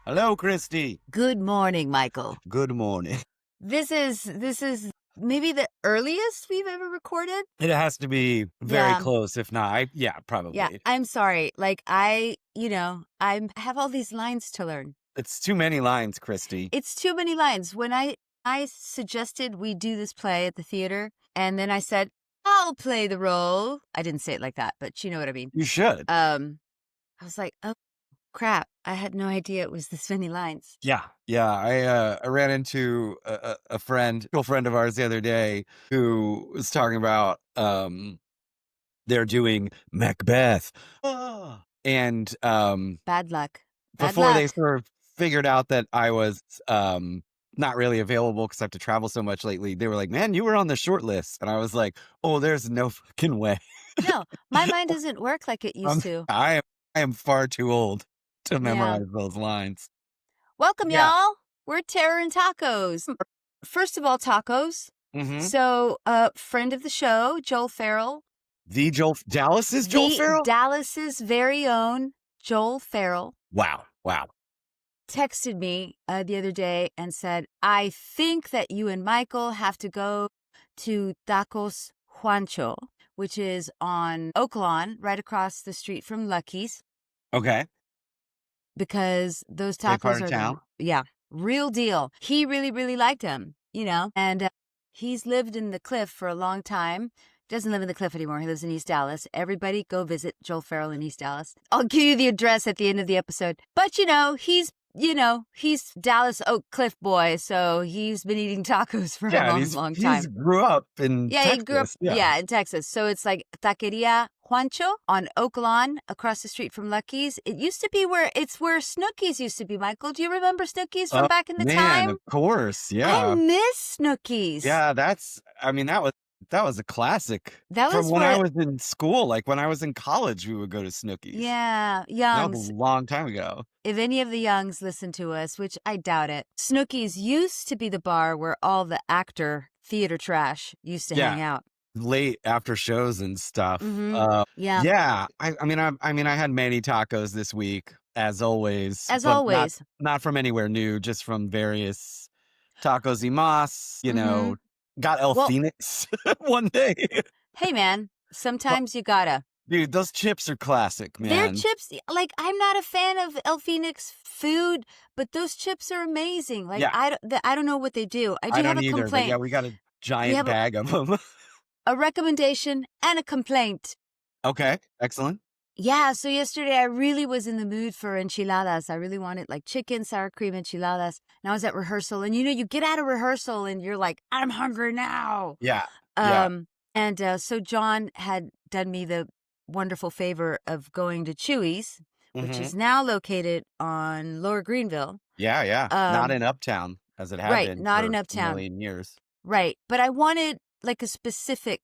Hello, Christy. Good morning, Michael. Good morning. This is maybe the earliest we've ever recorded. It has to be very Yeah. close, if not. Probably. Yeah, I'm sorry. Like I have all these lines to learn. It's too many lines, Christy. It's too many lines. When I suggested we do this play at the theater, and then I said, I'll play the role. I didn't say it like that, but you know what I mean. You should. I was like, oh crap. I had no idea it was this many lines. Yeah. I ran into a friend of ours the other day who was talking about they're doing Macbeth. And Bad luck. before they sort of figured out that I was not really available because I have to travel so much lately, they were like, man, you were on the short list. And I was like, oh, there's no fucking way. No, my mind doesn't work like it used to. I am far too old to memorize those lines. Welcome, y'all. We're Terror and Tacos. First of all, tacos. Mm-hmm. So, friend of the show, Joel Farrell. Dallas's Joel Farrell? Dallas's very own Joel Farrell. Wow. Texted me the other day and said, I think that you and Michael have to go to Tacos Juancho, which is on Oak Lawn, right across the street from Lucky's. Okay. Because those tacos are town? Real deal. He really, really liked them, and he's lived in the Cliff for a long time. Doesn't live in the Cliff anymore. He lives in East Dallas. Everybody go visit Joel Farrell in East Dallas. I'll give you the address at the end of the episode. But, he's Dallas Oak Cliff boy, so he's been eating tacos for a long time. He grew up in Texas. He grew up in Texas. So it's like Taqueria Juancho on Oak Lawn across the street from Lucky's. It used to be where Snooki's used to be, Michael. Do you remember Snooki's from back in the time? Of course, yeah. I miss Snooki's. Yeah, that was a classic. That was from when I was in school. Like when I was in college, we would go to Snooki's. Yeah, That was Youngs. a long time ago. If any of the Youngs listen to us, which I doubt it, Snooki's used to be the bar where all the actor theater trash used to hang out. Late after shows and stuff. Mm-hmm. Yeah. I had many tacos this week, as always. As always. Not from anywhere new, just from various Tacos y Mas, Got El Phoenix one day. Hey, man, sometimes you gotta. Dude, those chips are classic, man. Their chips, like, I'm not a fan of El Phoenix food, but those chips are amazing. Like, I don't know what they do. I do have a complaint. Yeah, we got a giant bag of them. A recommendation and a complaint. Okay, excellent. Yeah, so yesterday I really was in the mood for enchiladas. I really wanted like chicken, sour cream enchiladas. And I was at rehearsal, and you get out of rehearsal and you're like, I'm hungry now. Yeah. And so John had done me the wonderful favor of going to Chewy's, which is now located on Lower Greenville. Yeah. Not in Uptown, as it had been. Not for in Uptown. a million years. Right. But I wanted like a specific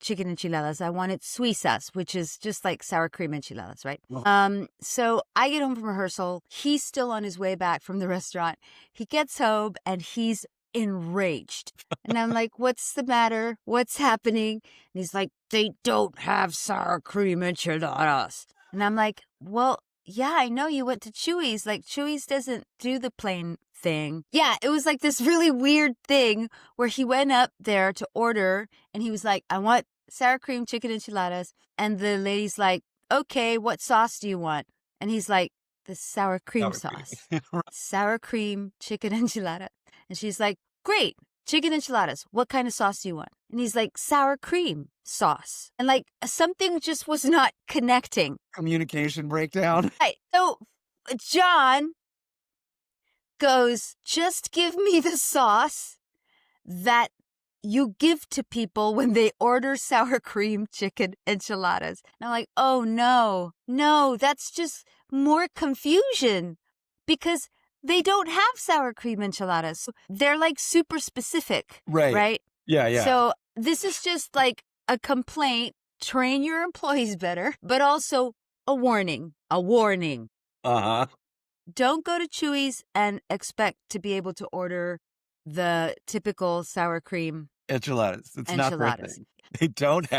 chicken enchiladas. I wanted suizas, which is just like sour cream enchiladas, right? Oh. So I get home from rehearsal. He's still on his way back from the restaurant. He gets home and he's enraged. And I'm like, what's the matter? What's happening? And he's like, they don't have sour cream enchiladas. And I'm like, well, yeah, I know you went to Chewy's. Like, Chewy's doesn't do the plain thing. Yeah, it was like this really weird thing where he went up there to order and he was like, I want sour cream chicken enchiladas. And the lady's like, okay, what sauce do you want? And he's like, the sour cream sauce. Sour cream chicken enchilada. And she's like, great, chicken enchiladas. What kind of sauce do you want? And he's like, sour cream sauce. And like something just was not connecting. Communication breakdown. Right. So John goes, just give me the sauce that you give to people when they order sour cream chicken enchiladas. And I'm like, oh no, that's just more confusion because they don't have sour cream enchiladas. They're like super specific. Right? Yeah. So this is just like a complaint. Train your employees better, but also a warning. Uh-huh. Don't go to Chewy's and expect to be able to order the typical sour cream enchiladas. It's not their thing. They don't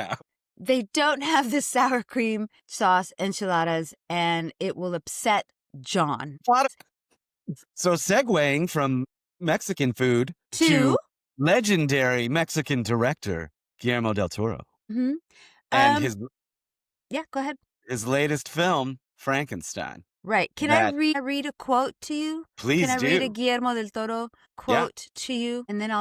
have the sour cream sauce enchiladas, and it will upset John. What? So segueing from Mexican food Two. to legendary Mexican director Guillermo del Toro Mhm. and Um, his yeah, go ahead. his latest film, Frankenstein. Right. Can I That read a quote to you? Can please I read a do. Guillermo del Toro Yeah. quote to you? And then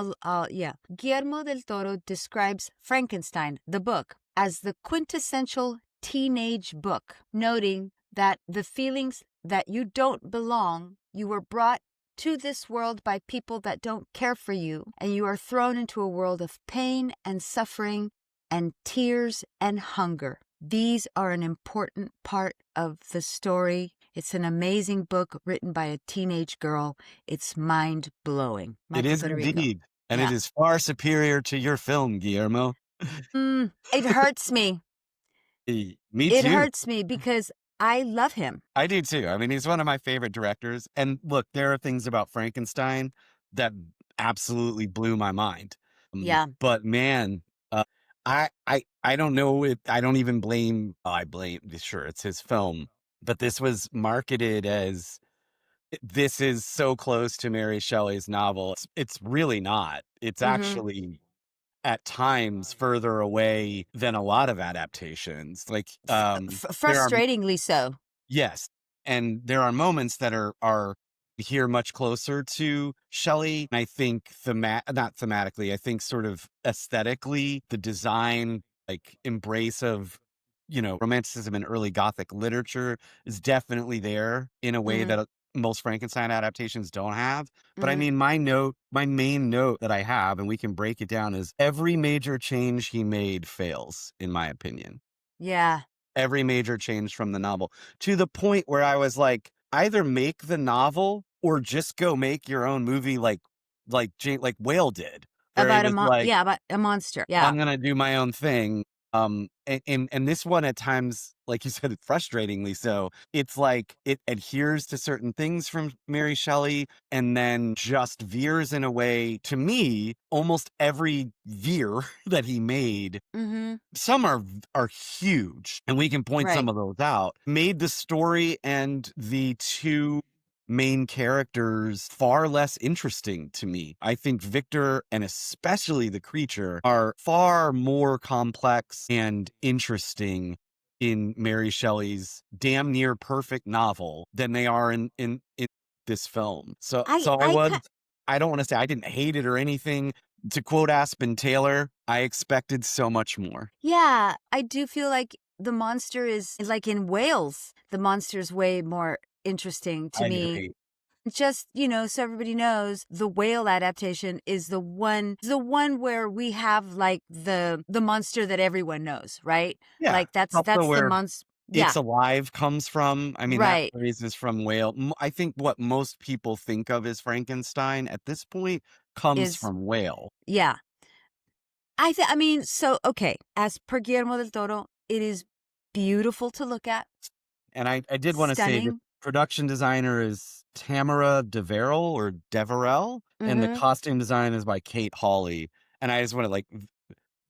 yeah. Guillermo del Toro describes Frankenstein, the book, as the quintessential teenage book, noting that the feelings that you don't belong, you were brought to this world by people that don't care for you, and you are thrown into a world of pain and suffering and tears and hunger. These are an important part of the story. It's an amazing book written by a teenage girl. It's mind blowing. It Michael is Federico. indeed. And it Yeah. is far superior to your film, Guillermo. It hurts me. Me It too. hurts me because I love him. I do too. I mean, he's one of my favorite directors. And look, there are things about Frankenstein that absolutely blew my mind. Yeah. But man, uh, I don't know if I don't even blame. I blame. Sure, it's his film, but this was marketed as this is so close to Mary Shelley's novel. It's really not. It's Mm-hmm. actually at times further away than a lot of adaptations. Like, there are Frustratingly so. yes, and there are moments that are here much closer to Shelley. I think not thematically, I think sort of aesthetically, the design, like embrace of, romanticism and early Gothic literature is definitely there in a way Mm-hmm. that most Frankenstein adaptations don't have. But I Mm-hmm. mean, my main note that I have, and we can break it down, is every major change he made fails, in my opinion. Yeah. Every major change from the novel, to the point where I was like, either make the novel or just go make your own movie, like Whale did, where he was like, About a monster. Yeah. I'm gonna do my own thing. And this one at times, like you said, frustratingly so, it's like it adheres to certain things from Mary Shelley and then just veers in a way, to me, almost every veer that he made, Mm-hmm. some are huge, and we can point Right. some of those out, made the story and the two main characters far less interesting to me. I think Victor, and especially the creature, are far more complex and interesting in Mary Shelley's damn near perfect novel than they are in this film. So I so I I was ca- I don't want to say I didn't hate it or anything. To quote Aspen Taylor, I expected so much more. Yeah, I do feel like the monster is like in Wales. The monster's way more interesting to I me. agree. Just, so everybody knows, the whale adaptation is the one where we have like the monster that everyone knows, right? Yeah. Like that's Also that's the where monster. Yeah, It's Alive comes from. I mean, that right. phrase is from Whale. I think what most people think of as Frankenstein at this point comes Is from Whale. yeah. I mean, so okay, as per Guillermo del Toro, it is beautiful to look at, And I did want to say the stunning. production designer is Tamara Deverell, and the Mhm. costume design is by Kate Hawley. And I just want to like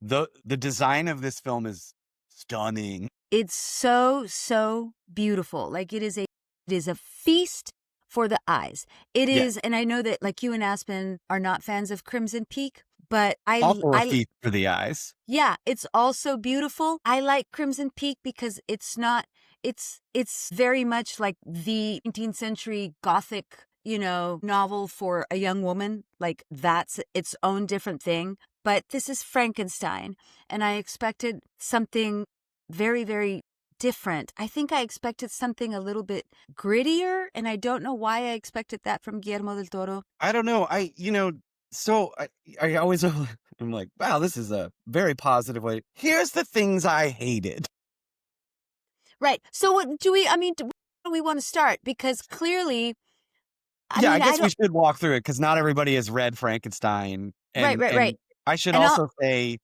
the design of this film is stunning. It's so, so beautiful. Like it is a feast for the eyes. It Yeah. is, and I know that like you and Aspen are not fans of Crimson Peak, but Also a feast for the eyes. yeah, it's also beautiful. I like Crimson Peak because it's not it's very much like the 19th century gothic, novel for a young woman. Like that's its own different thing. But this is Frankenstein, and I expected something very, very different. I think I expected something a little bit grittier, and I don't know why I expected that from Guillermo del Toro. I don't know. So I always I'm like, wow, this is a very positive way. Here's the things I hated. Right. So what do we? I mean, where do we want to start? Because clearly, I Yeah, I mean, I guess we don't. should walk through it because not everybody has read Frankenstein, Right, right, and right. I should And also say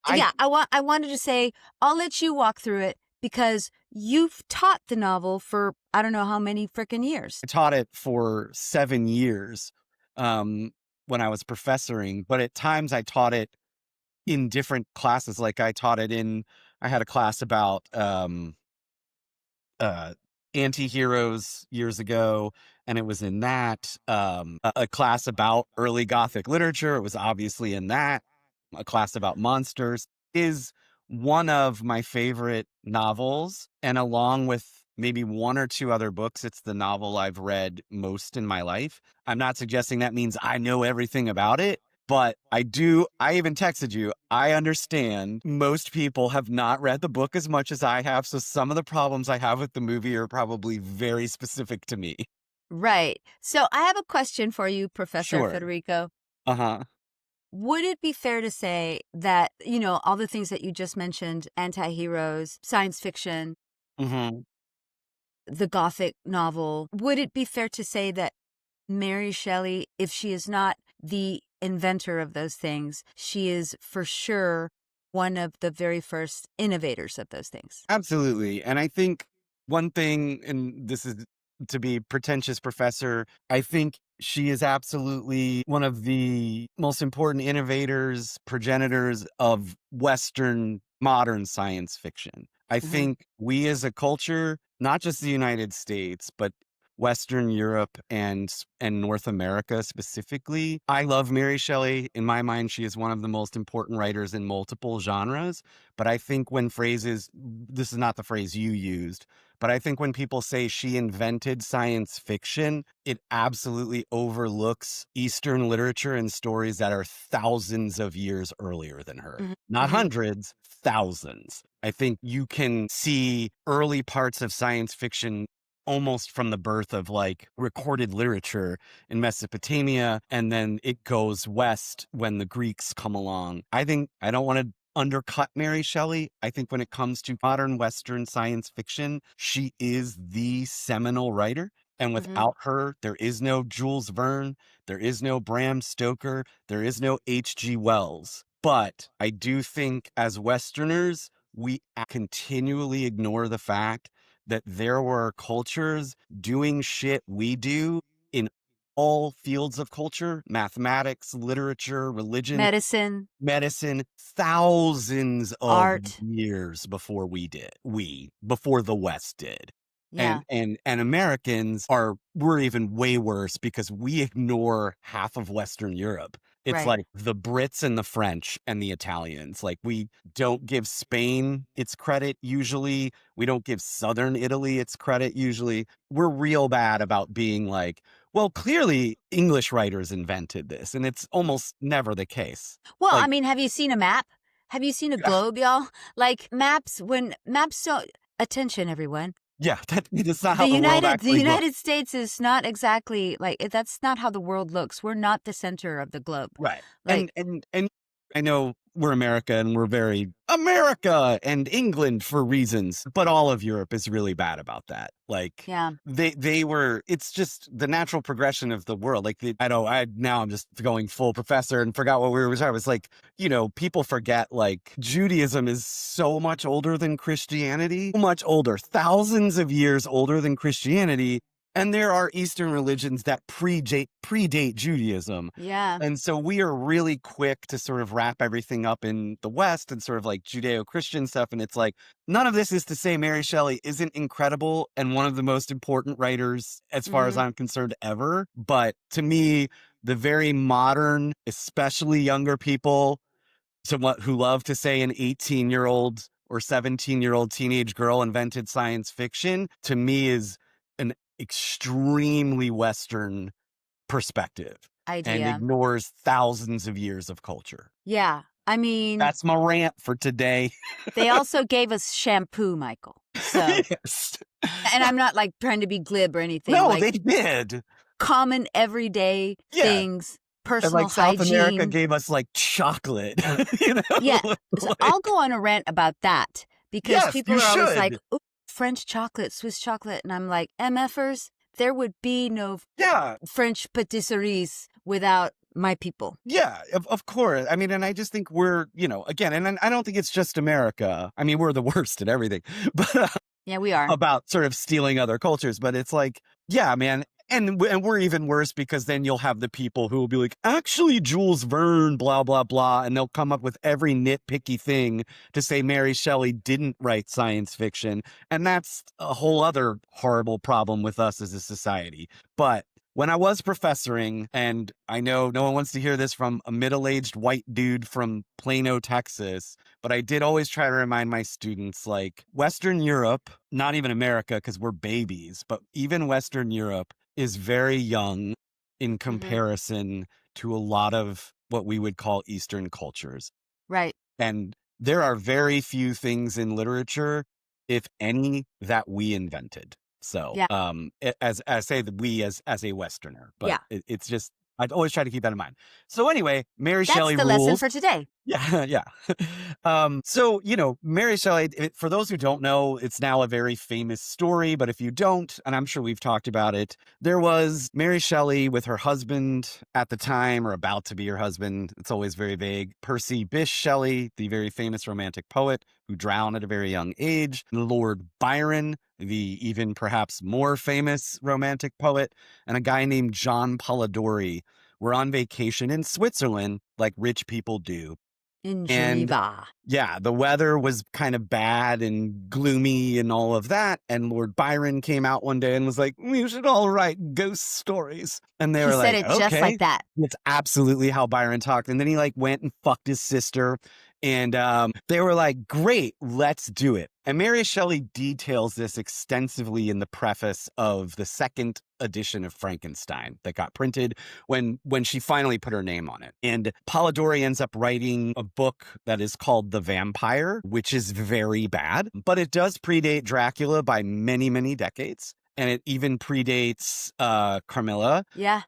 I yeah, I wanted to say I'll let you walk through it because you've taught the novel for I don't know how many freaking years. taught it for 7 years, um, when I was professoring, but at times I taught it in different classes. Like I had a class about uh anti-heroes years ago, and it was in that. A class about early Gothic literature, it was obviously in that. A class about monsters is one of my favorite novels. And along with maybe one or two other books, it's the novel I've read most in my life. I'm not suggesting that means I know everything about it, but I do. I even texted you. I understand most people have not read the book as much as I have. So some of the problems I have with the movie are probably very specific to me. Right. So I have a question for you, Professor Sure. Federico. Uh huh. Would it be fair to say that, all the things that you just mentioned, anti-heroes, science fiction, Hmm. the Gothic novel, would it be fair to say that Mary Shelley, if she is not the inventor of those things, she is for sure one of the very first innovators of those things? Absolutely. And I think one thing, and this is to be pretentious, Professor, I think she is absolutely one of the most important innovators, progenitors of Western modern science fiction. I Hmm. think we as a culture, not just the United States, but Western Europe and North America specifically. I love Mary Shelley. In my mind, she is one of the most important writers in multiple genres. But I think when this is not the phrase you used, but I think when people say she invented science fiction, it absolutely overlooks Eastern literature and stories that are thousands of years earlier than her. Hmm. Not Hmm. hundreds, thousands. I think you can see early parts of science fiction almost from the birth of like recorded literature in Mesopotamia, and then it goes west when the Greeks come along. I don't want to undercut Mary Shelley. I think when it comes to modern Western science fiction, she is the seminal writer. And Hmm. without her, there is no Jules Verne, there is no Bram Stoker, there is no H.G. Wells. But I do think as Westerners, we continually ignore the fact that there were cultures doing shit we do in all fields of culture, mathematics, literature, religion, Medicine, medicine, thousands of art. years before before the West did. Yeah, And Americans we're even way worse because we ignore half of Western Europe. It's right. like the Brits and the French and the Italians. Like we don't give Spain its credit usually. We don't give Southern Italy its credit usually. We're real bad about being like, well, clearly English writers invented this, and it's almost never the case. Well, I Like, mean, have you seen a map? Have you seen a globe, y'all? Like when maps don't, attention, everyone. yeah, that's not The how the world United the actually looks. United States is not exactly that's not how the world looks. We're not the center of the globe. Right. Like, And I know we're America and we're very America and England for reasons, but all of Europe is really bad about that. Like yeah. they were it's just the natural progression of the world. Like I know I now I'm just going full professor and forgot what we were talking. It was like, people forget like Judaism is so much older than Christianity, so much older, thousands of years older than Christianity. And there are Eastern religions that predate Judaism. Yeah. And so we are really quick to sort of wrap everything up in the West and sort of like Judeo-Christian stuff. And it's like, none of this is to say Mary Shelley isn't incredible and one of the most important writers, as far as Mhm. I'm concerned, ever. But to me, the very modern, especially younger people, who love to say an 18-year-old or 17-year-old teenage girl invented science fiction, to me is an extremely Western perspective and Idea. ignores thousands of years of culture. Yeah. I mean, That's my rant for today. they also gave us shampoo, Michael. So, Yes. and I'm not like trying to be glib or anything, No, like they did. common everyday Yeah. things, And personal like South America hygiene. gave us like chocolate, you Yeah. know? So I'll Like, go on a rant about that because yes, people you are always like, should. "Ooh, French chocolate, Swiss chocolate." And I'm like, MFers, there would be no Yeah. French patisseries without my people. Yeah, of course. I mean, and I just think we're, again, and I don't think it's just America. I mean, we're the worst at everything, but Yeah, we are. about sort of stealing other cultures. But it's like, yeah, man, And we're even worse because then you'll have the people who will be like, actually, Jules Verne, blah, blah, blah. And they'll come up with every nitpicky thing to say Mary Shelley didn't write science fiction. And that's a whole other horrible problem with us as a society. But when I was professoring, and I know no one wants to hear this from a middle-aged white dude from Plano, Texas, but I did always try to remind my students, like, Western Europe, not even America because we're babies, but even Western Europe is very young in Mm-hmm. comparison to a lot of what we would call Eastern cultures. Right. And there are very few things in literature, if any, that we invented. So, Yeah. as say the we as a Westerner, but Yeah. it's just I'd always try to keep that in mind. So anyway, Mary That's Shelley the lesson rules. for today. Yeah, yeah. So, Mary Shelley, for those who don't know, it's now a very famous story, but if you don't, and I'm sure we've talked about it, there was Mary Shelley with her husband at the time, or about to be her husband. It's always very vague. Percy Bysshe Shelley, the very famous romantic poet who drowned at a very young age. Lord Byron, the even perhaps more famous romantic poet, and a guy named John Polidori were on vacation in Switzerland like rich people do. In And Geneva. yeah, the weather was kind of bad and gloomy and all of that. And Lord Byron came out one day and was like, we should all write ghost stories. And they He were said like, it just okay. like that. It's absolutely how Byron talked. And then he like went and fucked his sister. And they were like, great, let's do it. And Mary Shelley details this extensively in the preface of the second edition of Frankenstein that got printed when she finally put her name on it. And Polidori ends up writing a book that is called The Vampire, which is very bad, but it does predate Dracula by many, many decades. And it even predates Carmilla Yeah.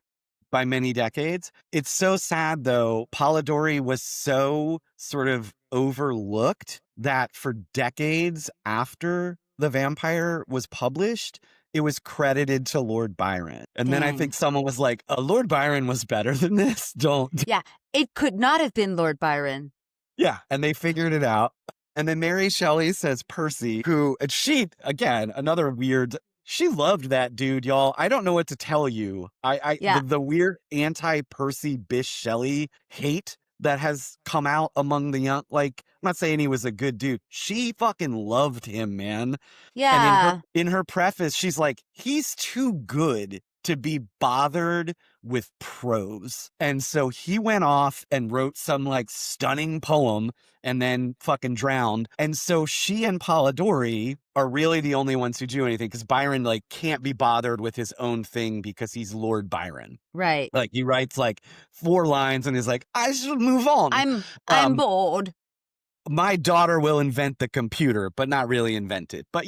by many decades. It's so sad, though. Polidori was so sort of overlooked that for decades after The Vampire was published, it was credited to Lord Byron. And then I think Dang. someone was like, Lord Byron was better than this. Don't. Yeah. It could not have been Lord Byron. Yeah. And they figured it out. And then Mary Shelley says Percy, who, and she, again, another weird, she loved that dude, y'all. I don't know what to tell you. Yeah. The weird anti-Percy Bysshe Shelley hate that has come out among the young, like, I'm not saying he was a good dude. She fucking loved him, man. And Yeah. in her preface, she's like, he's too good to be bothered with prose. And so he went off and wrote some like stunning poem and then fucking drowned. And so she and Polidori are really the only ones who do anything because Byron like can't be bothered with his own thing because he's Lord Byron. Right. Like he writes like 4 lines and is like, I should move on. I'm bored. My daughter will invent the computer, but not really invent it. But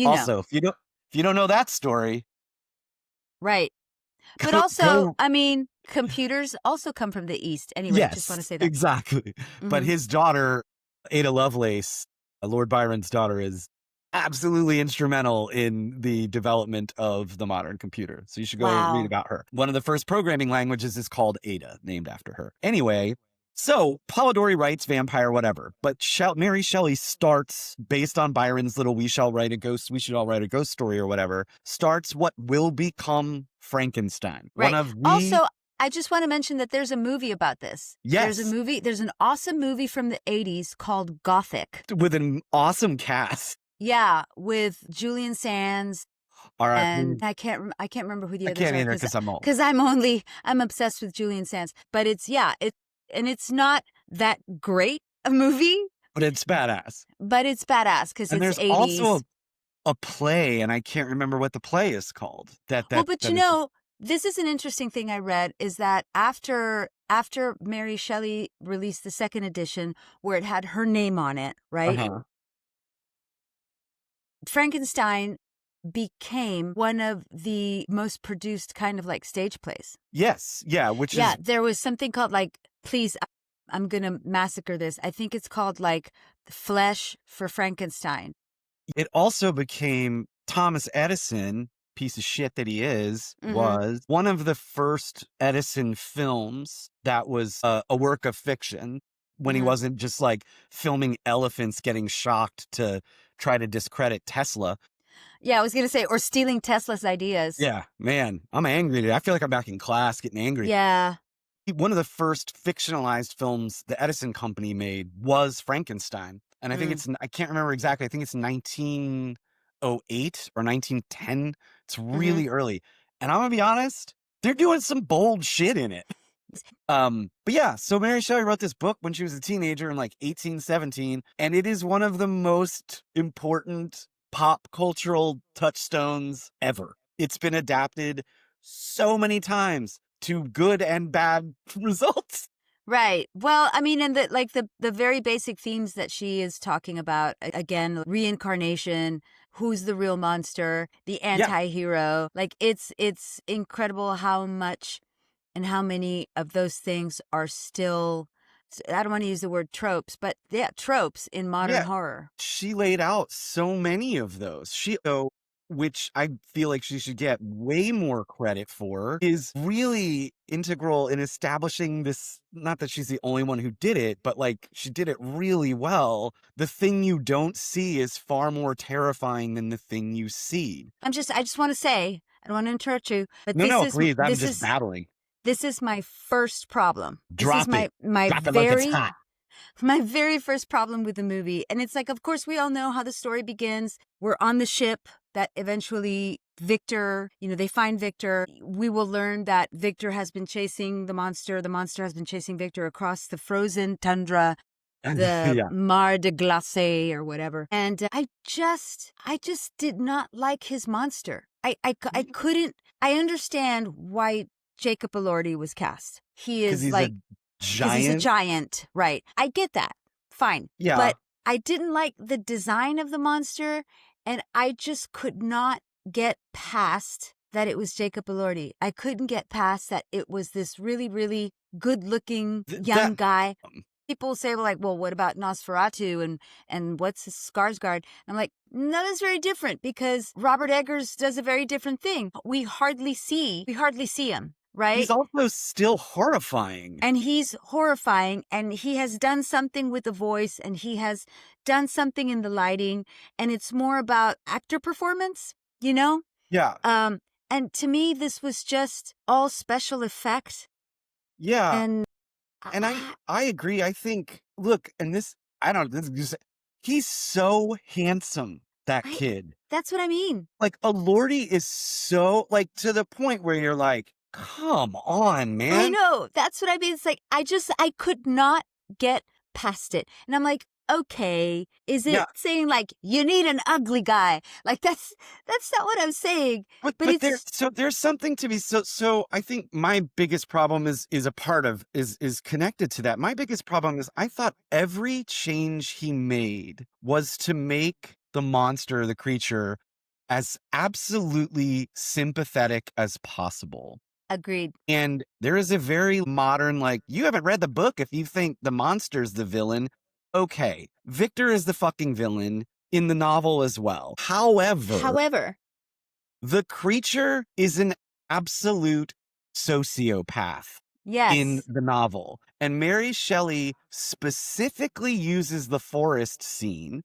also, if you don't know that story, right. But also, I mean, computers also come from the East. Anyway, yes, just want to say that. Exactly. Mm-hmm. But his daughter, Ada Lovelace, Lord Byron's daughter, is absolutely instrumental in the development of the modern computer. So you should go read about her. One of the first programming languages is called Ada, named after her. Anyway, so Polidori writes vampire, whatever. But Mary Shelley starts, based on Byron's little we should all write a ghost story or whatever, starts what will become Frankenstein. Right. Also, I just want to mention that there's a movie about this. Yes. There's an awesome movie from the 80s called Gothic. With an awesome cast. Yeah, with Julian Sands. All right. And I can't remember who the others are. I can't either because I'm old. Because I'm obsessed with Julian Sands. But it's not that great a movie. But it's badass. Because it's 80s. There's also a play, and I can't remember what the play is called. This is an interesting thing I read is that after Mary Shelley released the second edition where it had her name on it, right? Uh-huh. Frankenstein became one of the most produced kind of like stage plays. Yes. Yeah. There was something called like, please, I'm going to massacre this. I think it's called like Flesh for Frankenstein. It also became Thomas Edison, piece of shit that he is, was one of the first Edison films that was a work of fiction when he wasn't just like filming elephants getting shocked to try to discredit Tesla. Yeah, I was gonna say, or stealing Tesla's ideas. Yeah, man, I'm angry today. I feel like I'm back in class getting angry. Yeah. One of the first fictionalized films the Edison Company made was Frankenstein. And I think Mm, it's, I can't remember exactly. I think it's 1908 or 1910. It's mm-hmm. really early. And I'm gonna be honest, they're doing some bold shit in it. But yeah, so Mary Shelley wrote this book when she was a teenager in like 1817, and it is one of the most important pop cultural touchstones ever. It's been adapted so many times to good and bad results. Right. Well, I mean, and the very basic themes that she is talking about, again, reincarnation, who's the real monster, the Yeah, anti-hero. Like it's incredible how much and how many of those things are still, I don't want to use the word tropes, but yeah, tropes in modern yeah. horror. She laid out so many of those. Which I feel like she should get way more credit for, is really integral in establishing this. Not that she's the only one who did it, but like she did it really well. The thing you don't see is far more terrifying than the thing you see. I just want to say, I don't want to interrupt you, but No, please. I'm just battling. this is my first problem. This is Drop it. my Drop it like it's very hot. my very first problem with the movie. And it's like, of course, we all know how the story begins. We're on the ship that eventually Victor, they find Victor. We will learn that Victor has been chasing the monster. The monster has been chasing Victor across the frozen tundra, the Yeah. Mar de Glace or whatever. And I just did not like his monster. I couldn't, I understand why Jacob Elordi was cast. He Because is he's like, a because he's a giant. giant, right? I get that. Fine. Yeah. But I didn't like the design of the monster, and I just could not get past that it was Jacob Elordi. I couldn't get past that it was this really, really good-looking young guy. People say, well, like, well, what about Nosferatu and what's Skarsgård? I'm like, no, that's very different because Robert Eggers does a very different thing. We hardly see him. Right? He's also still horrifying. And he's horrifying, and he has done something with the voice, and he has done something in the lighting, and it's more about actor performance, Yeah. And to me, this was just all special effect. Yeah. And I agree. I think, look, and this, I don't know, this is just, he's so handsome, that kid. That's what I mean. Like, Elordi is so, like, to the point where you're like, come on, man. I know. That's what I mean. It's like, I could not get past it. And I'm like, okay, is it saying like, you need an ugly guy? Like, that's not what I'm saying. But there's something to be, so I think my biggest problem is connected to that. My biggest problem is I thought every change he made was to make the monster, the creature, as absolutely sympathetic as possible. Agreed. And there is a very modern, like, you haven't read the book if you think the monster's the villain. Okay, Victor is the fucking villain in the novel as well. However, the creature is an absolute sociopath. Yes. In the novel. And Mary Shelley specifically uses the forest scene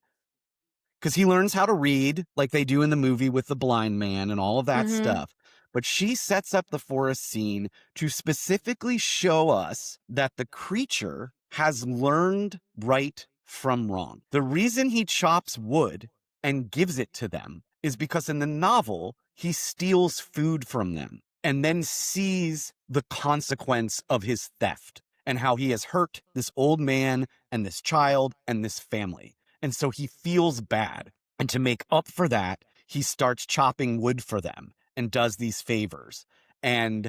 because he learns how to read like they do in the movie with the blind man and all of that stuff. But she sets up the forest scene to specifically show us that the creature has learned right from wrong. The reason he chops wood and gives it to them is because in the novel, he steals food from them and then sees the consequence of his theft and how he has hurt this old man and this child and this family. And so he feels bad. And to make up for that, he starts chopping wood for them and does these favors. And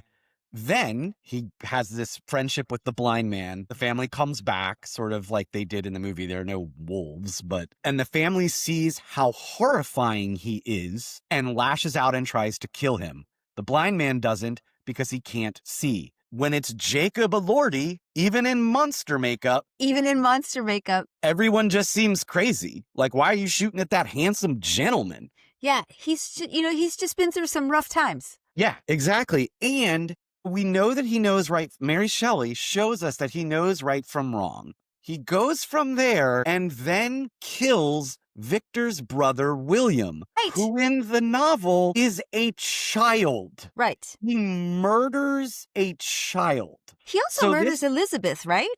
then he has this friendship with the blind man. The family comes back, sort of like they did in the movie. There are no wolves, and the family sees how horrifying he is and lashes out and tries to kill him. The blind man doesn't because he can't see. When it's Jacob Elordi, even in monster makeup, everyone just seems crazy. Like, why are you shooting at that handsome gentleman? Yeah, he's just been through some rough times. Yeah, exactly. And we know that he knows right. Mary Shelley shows us that he knows right from wrong. He goes from there and then kills Victor's brother, William, Right. who in the novel is a child. Right. He murders a child. He also murders Elizabeth, right?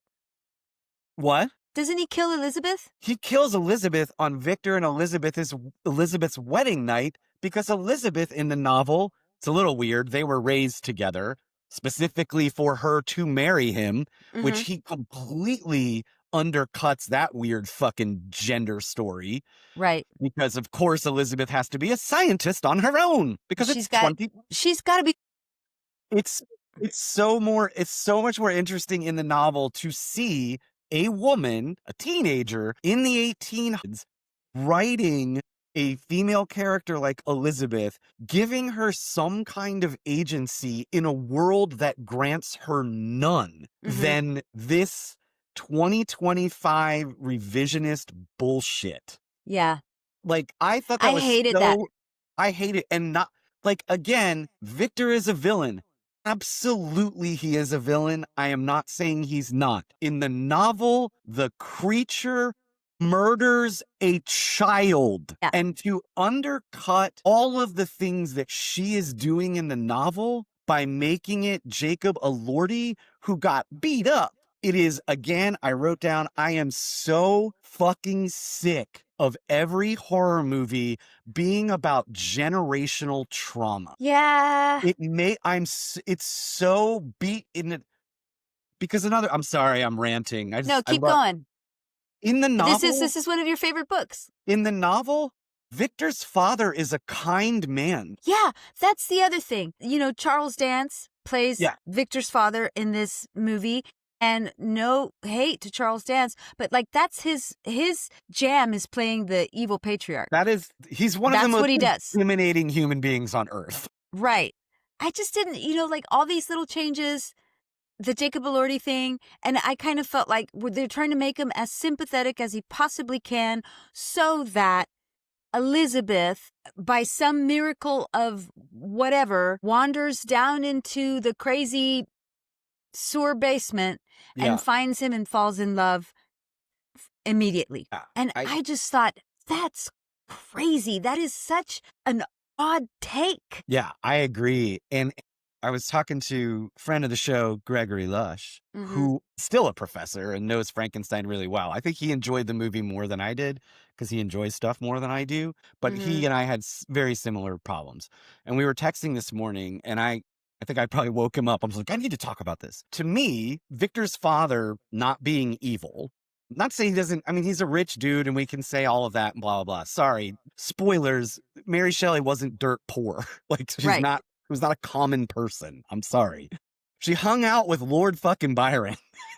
What? Doesn't he kill Elizabeth? He kills Elizabeth on Victor and Elizabeth's wedding night because Elizabeth in the novel, it's a little weird, they were raised together specifically for her to marry him, which he completely undercuts that weird fucking gender story. Right. Because of course Elizabeth has to be a scientist on her own because She's it's 20. She's got to be. It's so much more interesting in the novel to see a woman, a teenager in the 1800s, writing a female character like Elizabeth, giving her some kind of agency in a world that grants her none, than this 2025 revisionist bullshit. Yeah. Like, I thought that I was hated that. I hate it. And not, like, again, Victor is a villain. Absolutely, he is a villain. I am not saying he's not. In the novel, the creature murders a child. Yeah. And to undercut all of the things that she is doing in the novel by making it Jacob Elordi, who got beat up. It is, again, I wrote down, I am so fucking sick of every horror movie being about generational trauma. Yeah. It's so beat in it because I'm sorry, I'm ranting. No, keep going. In the novel, This is one of your favorite books. In the novel, Victor's father is a kind man. Yeah, that's the other thing. You know, Charles Dance plays Victor's father in this movie. And no hate to Charles Dance, but like that's his jam is playing the evil patriarch. He's one of the most does. Intimidating human beings on earth. Right. I just didn't, like all these little changes, the Jacob Elordi thing, and I kind of felt like they're trying to make him as sympathetic as he possibly can so that Elizabeth, by some miracle of whatever, wanders down into the crazy sewer basement and finds him and falls in love immediately. And I just thought, that's crazy. That is such an odd take. Yeah, I agree. And I was talking to a friend of the show, Gregory Lush, who is still a professor and knows Frankenstein really well. I think he enjoyed the movie more than I did because he enjoys stuff more than I do. But he and I had very similar problems. And we were texting this morning and I think I probably woke him up. I was like, I need to talk about this. To me, Victor's father not being evil, not saying he doesn't, I mean, he's a rich dude and we can say all of that and blah, blah, blah. Sorry. Spoilers. Mary Shelley wasn't dirt poor. Like she's not, was not a common person. I'm sorry. She hung out with Lord fucking Byron.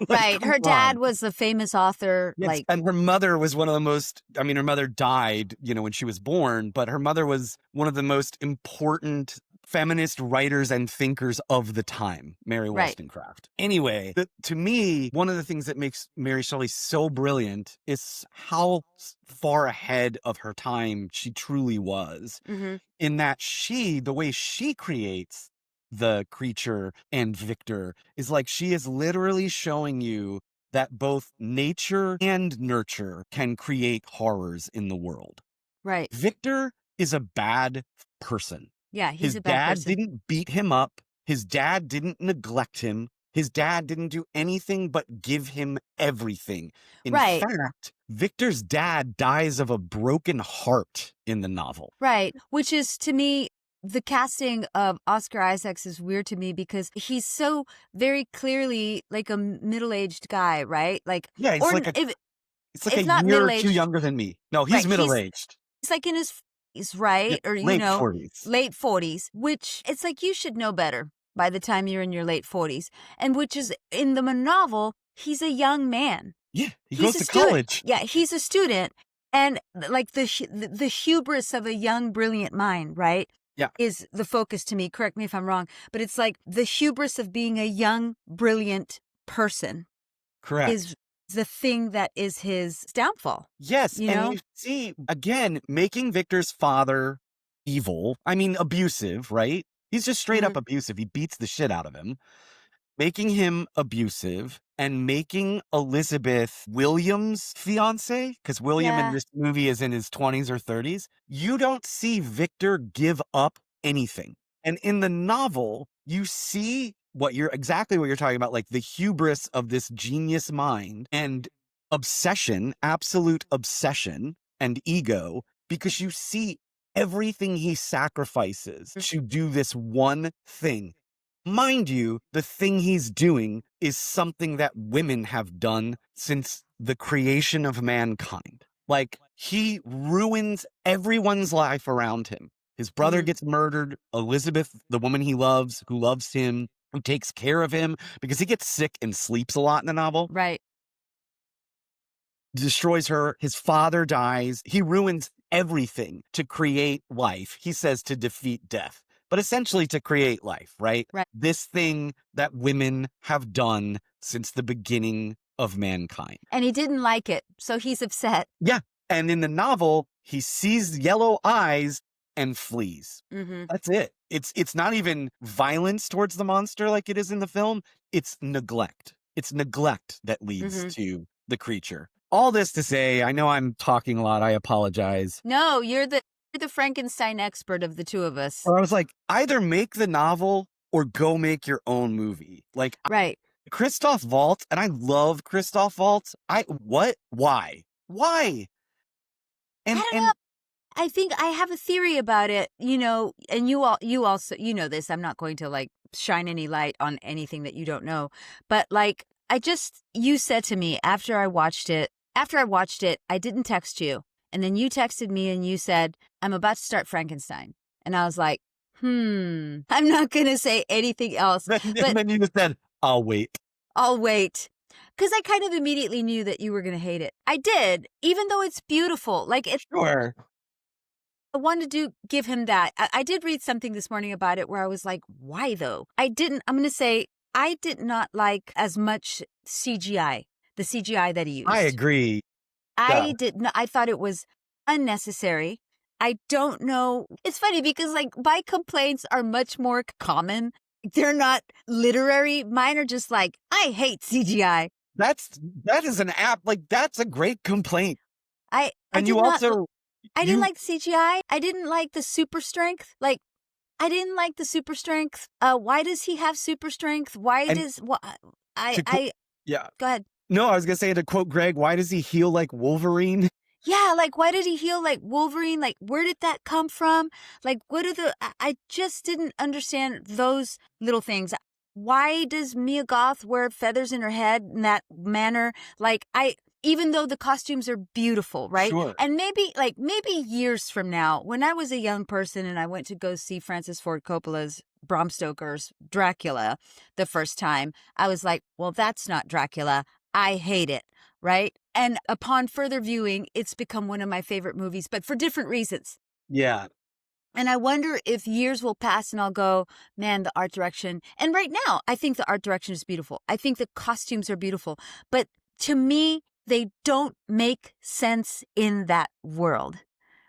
Like, her dad was a famous author. Yes, and her mother was one of the most, I mean, her mother died, when she was born, but her mother was one of the most important feminist writers and thinkers of the time, Mary Wollstonecraft. Anyway, to me, one of the things that makes Mary Shelley so brilliant is how far ahead of her time she truly was. In that the way she creates the creature and Victor is like she is literally showing you that both nature and nurture can create horrors in the world. Right. Victor is a bad person. Yeah, he's a bad person. His dad didn't beat him up. His dad didn't neglect him. His dad didn't do anything but give him everything. In fact, Victor's dad dies of a broken heart in the novel. Right, which is, to me, the casting of Oscar Isaacs is weird to me because he's so very clearly like a middle-aged guy, right? Like, yeah, he's like a year or two younger than me. No, he's middle-aged. He's like in his 40s, right? Yeah, or late 40s, which it's like you should know better by the time you're in your late 40s. And which is in the novel, he's a young man. Yeah, he goes to college. Yeah, he's a student, and like the hubris of a young, brilliant mind, right? Yeah, is the focus to me. Correct me if I'm wrong, but it's like the hubris of being a young, brilliant person. Correct. Is the thing that is his downfall. Yes, and you see, again, making Victor's father evil, I mean, abusive, right? He's just straight up abusive. He beats the shit out of him. Making him abusive and making Elizabeth William's fiance, because William in Yeah. this movie is in his 20s or 30s, you don't see Victor give up anything. And in the novel, you see exactly what you're talking about, like the hubris of this genius mind and obsession, absolute obsession and ego, because you see everything he sacrifices to do this one thing. Mind you, the thing he's doing is something that women have done since the creation of mankind. Like, he ruins everyone's life around him. His brother gets murdered. Elizabeth, the woman he loves, who loves him, who takes care of him, because he gets sick and sleeps a lot in the novel, Right. destroys her. His father dies. He ruins everything to create life. He says to defeat death, but essentially to create life, right? Right. This thing that women have done since the beginning of mankind. And he didn't like it, so he's upset. Yeah. And in the novel, he sees yellow eyes and flees. That's it. It's not even violence towards the monster like it is in the film. It's neglect. It's neglect that leads to the creature. All this to say, I know I'm talking a lot. I apologize. No, you're the Frankenstein expert of the two of us. Or I was like, either make the novel or go make your own movie. Like, Right. Christoph Waltz, and I love Christoph Waltz. Why? I don't know. I think I have a theory about it, and you also, this. I'm not going to like shine any light on anything that you don't know, but like, you said to me after I watched it, I didn't text you. And then you texted me and you said, I'm about to start Frankenstein. And I was like, I'm not going to say anything else. And then you just said, I'll wait. Because I kind of immediately knew that you were going to hate it. I did, even though it's beautiful. Like, Sure. I wanted to give him that. I did read something this morning about it where I was like, why though? I'm going to say, I did not like as much CGI, the CGI that he used. I agree. I thought it was unnecessary. I don't know. It's funny because like my complaints are much more common. They're not literary. Mine are just like, I hate CGI. That is an app. Like, that's a great complaint. I didn't like CGI. I didn't like the super strength. Like, I didn't like the super strength. Why does he have super strength? Yeah. Go ahead. No, I was going to say, to quote Greg, why does he heal like Wolverine? Yeah, like, why did he heal like Wolverine? Like, where did that come from? Like, I just didn't understand those little things. Why does Mia Goth wear feathers in her head in that manner? Like, even though the costumes are beautiful, right? Sure. And maybe years from now, when I was a young person and I went to go see Francis Ford Coppola's Bram Stoker's Dracula the first time, I was like, well, that's not Dracula. I hate it, right? And upon further viewing, it's become one of my favorite movies, but for different reasons. Yeah. And I wonder if years will pass and I'll go, man, the art direction. And right now, I think the art direction is beautiful. I think the costumes are beautiful. But to me, they don't make sense in that world.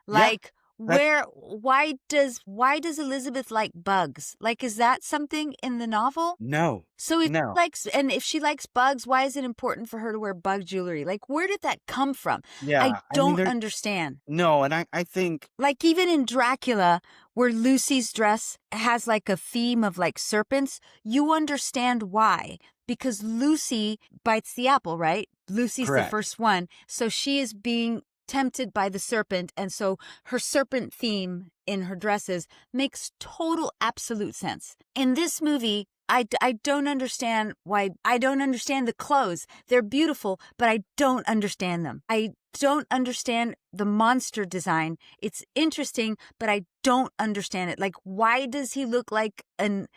Like, why does Elizabeth like bugs? Like, is that something in the novel? No. So if she likes bugs, why is it important for her to wear bug jewelry? Like, where did that come from? Yeah. I don't understand. No, and I think, like, even in Dracula, where Lucy's dress has like a theme of like serpents, you understand why. Because Lucy bites the apple, right? Lucy's correct. The first one. So she is being tempted by the serpent. And so her serpent theme in her dresses makes total absolute sense. In this movie, I don't understand why. I don't understand the clothes. They're beautiful, but I don't understand them. I don't understand the monster design. It's interesting, but I don't understand it. Like, why does he look like an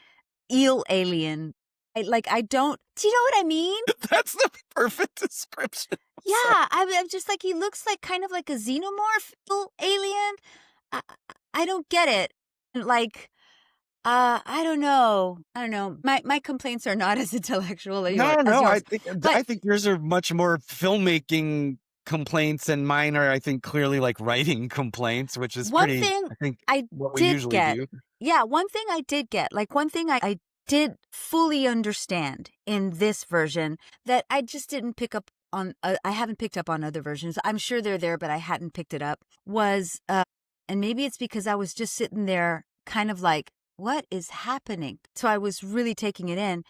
eel alien? Do you know what I mean? That's the perfect description. Yeah, I'm just like, he looks like kind of like a xenomorph alien. I don't get it. Like, I don't know. My complaints are not as intellectual as yours. I think yours are much more filmmaking complaints, and mine are, I think, clearly like writing complaints, which is what we usually do. Yeah, one thing I did get. Like, one thing I did fully understand in this version that I just didn't pick up on. I haven't picked up on other versions. I'm sure they're there, but I hadn't picked it up. And maybe it's because I was just sitting there kind of like, what is happening? So I was really taking it in,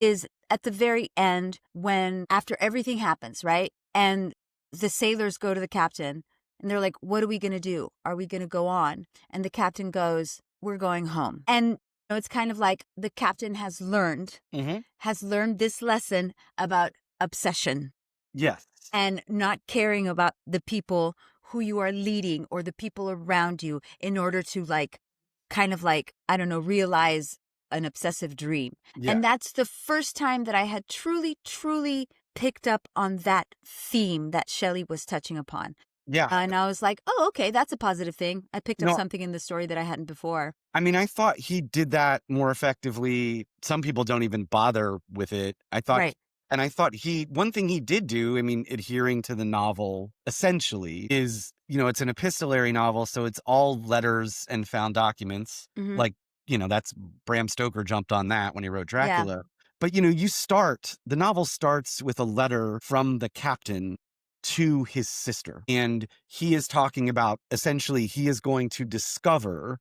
is at the very end when after everything happens, right? And the sailors go to the captain and they're like, what are we going to do? Are we going to go on? And the captain goes, we're going home. And it's kind of like the captain has learned this lesson about obsession. Yes. And not caring about the people who you are leading or the people around you in order to kind of I don't know, realize an obsessive dream. Yeah. And that's the first time that I had truly, truly picked up on that theme that Shelley was touching upon. Yeah. And I was like, oh, okay, that's a positive thing. I picked up No. something in the story that I hadn't before. I mean, I thought he did that more effectively. Some people don't even bother with it. I thought, Right. and I thought one thing he did do, I mean, adhering to the novel essentially is, it's an epistolary novel. So it's all letters and found documents. Mhm. Like, that's Bram Stoker jumped on that when he wrote Yeah. Dracula. But, the novel starts with a letter from the captain to his sister. And he is talking about, essentially, he is going to discover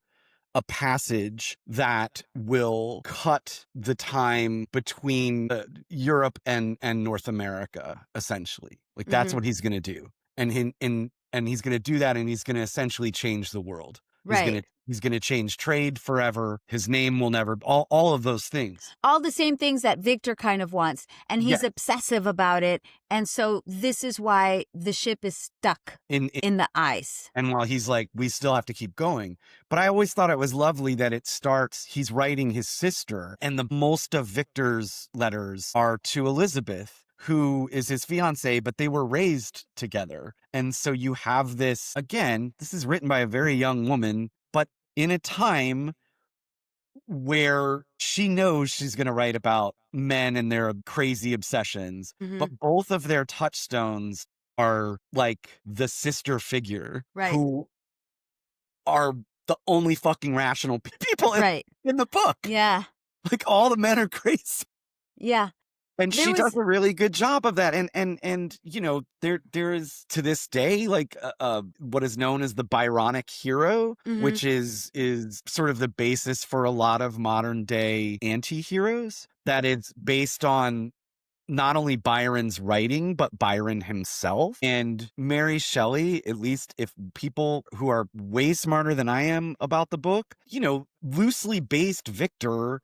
a passage that will cut the time between Europe and North America, essentially. Like that's Mhm. what he's going to do. And he's going to do that, and he's going to essentially change the world. Right. He's going to change trade forever. His name will never, all of those things. All the same things that Victor kind of wants. And he's Yes. obsessive about it. And so this is why the ship is stuck in the ice. And while he's like, we still have to keep going. But I always thought it was lovely that it starts, he's writing his sister, and the most of Victor's letters are to Elizabeth, who is his fiance, but they were raised together. And so you have this, again, this is written by a very young woman, but in a time where she knows she's going to write about men and their crazy obsessions, but both of their touchstones are like the sister figure, Right. who are the only fucking rational people Right. in the book. Yeah. Like all the men are crazy. Yeah. And There she was- does a really good job of that. And there is to this day like what is known as the Byronic hero, which is sort of the basis for a lot of modern day anti-heroes, that is based on not only Byron's writing, but Byron himself. And Mary Shelley, at least if people who are way smarter than I am about the book, loosely based Victor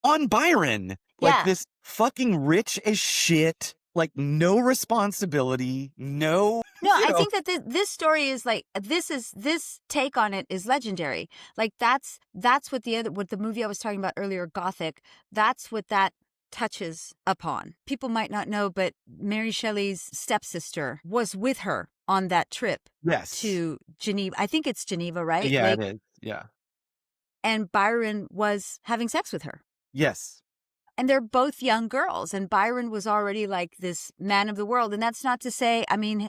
on Byron. Like Yeah. this fucking rich as shit, like no responsibility, no. No, I think that this story is like this take on it is legendary. Like that's what the movie I was talking about earlier, Gothic, that's what that touches upon. People might not know, but Mary Shelley's stepsister was with her on that trip to Geneva. I think it's Geneva, right? Yeah, it is. Yeah. And Byron was having sex with her. Yes. And they're both young girls. And Byron was already like this man of the world. And that's not to say, I mean,